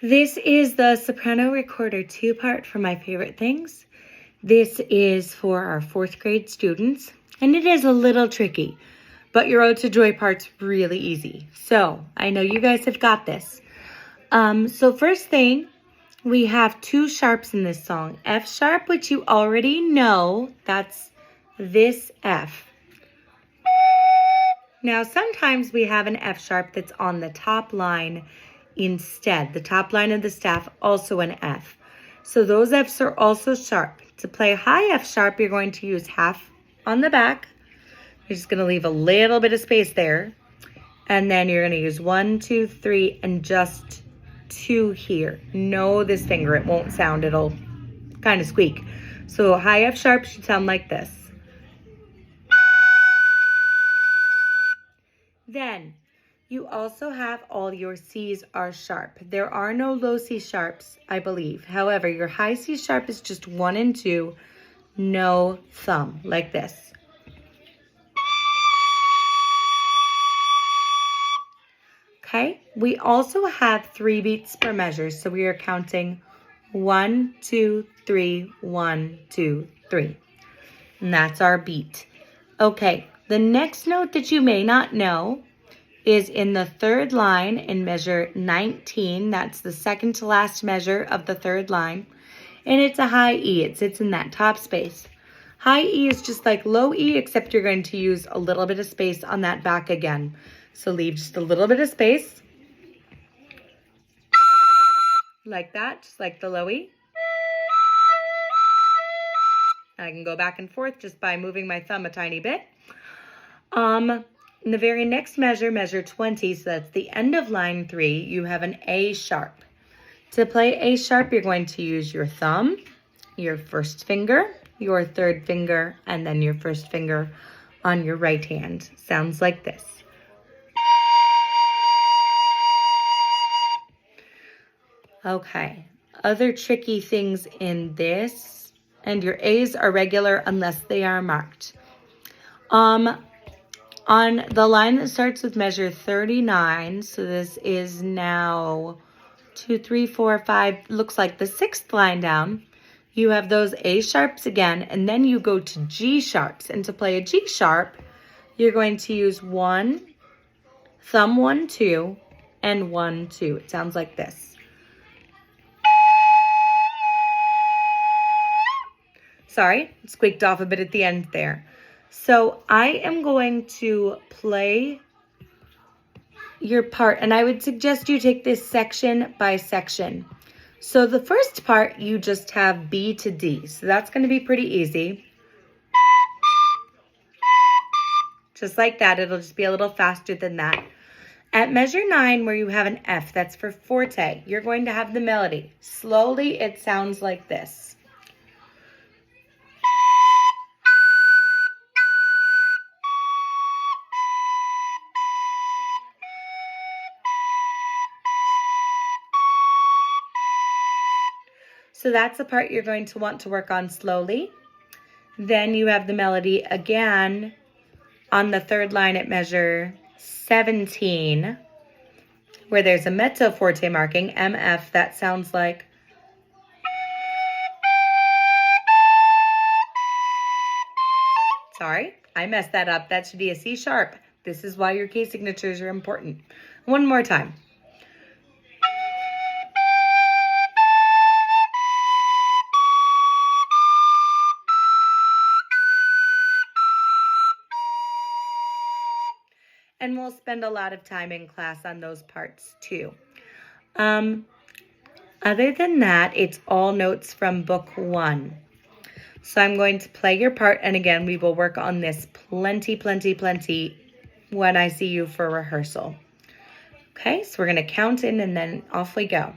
This is the Soprano Recorder 2-part for My Favorite Things. This is for our 4th grade students, and it is a little tricky, but your Ode to Joy part's really easy. So I know you guys have got this. So first thing, we have 2 sharps in this song. F sharp, which you already know, that's this F. Now sometimes we have an F sharp that's on the top line instead. The top line of the staff, also an F. So those Fs are also sharp. To play high F sharp, you're going to use half on the back. You're just going to leave a little bit of space there. And then you're going to use 1, 2, 3, and just 2 here. No, this finger, it won't sound, it'll kind of squeak. So high F sharp should sound like this. Then you also have all your C's are sharp. There are no low C sharps, I believe. However, your high C sharp is just 1 and 2, no thumb, like this. Okay, we also have 3 beats per measure, so we are counting 1, 2, 3, 1, 2, 3. And that's our beat. Okay, the next note that you may not know is in the 3rd line in measure 19. That's the second to last measure of the 3rd line. And it's a high E. It sits in that top space. High E is just like low E, except you're going to use a little bit of space on that back again. So leave just a little bit of space. Like that, just like the low E. I can go back and forth just by moving my thumb a tiny bit. In the very next measure, measure 20, so that's the end of line 3, you have an A sharp. To play A sharp, you're going to use your thumb, your first finger, your 3rd finger, and then your first finger on your right hand. Sounds like this. Okay, other tricky things in this, and your A's are regular unless they are marked. On the line that starts with measure 39, so this is now 2, 3, 4, 5, looks like the 6th line down, you have those A sharps again, and then you go to G sharps. And to play a G sharp, you're going to use 1, thumb 1, 2, and 1, 2. It sounds like this. Sorry, it squeaked off a bit at the end there. So I am going to play your part, and I would suggest you take this section by section. So the first part, you just have B to D. So that's going to be pretty easy. Just like that. It'll just be a little faster than that. At measure 9, where you have an F, that's for forte, you're going to have the melody. Slowly, it sounds like this. So that's the part you're going to want to work on slowly. Then you have the melody again on the 3rd line at measure 17, where there's a mezzo forte marking, MF, that sounds like. Sorry, I messed that up. That should be a C sharp. This is why your key signatures are important. One more time. And we'll spend a lot of time in class on those parts too. Other than that, it's all notes from book 1. So I'm going to play your part, and again, we will work on this plenty when I see you for rehearsal. Okay, so we're going to count in and then off we go.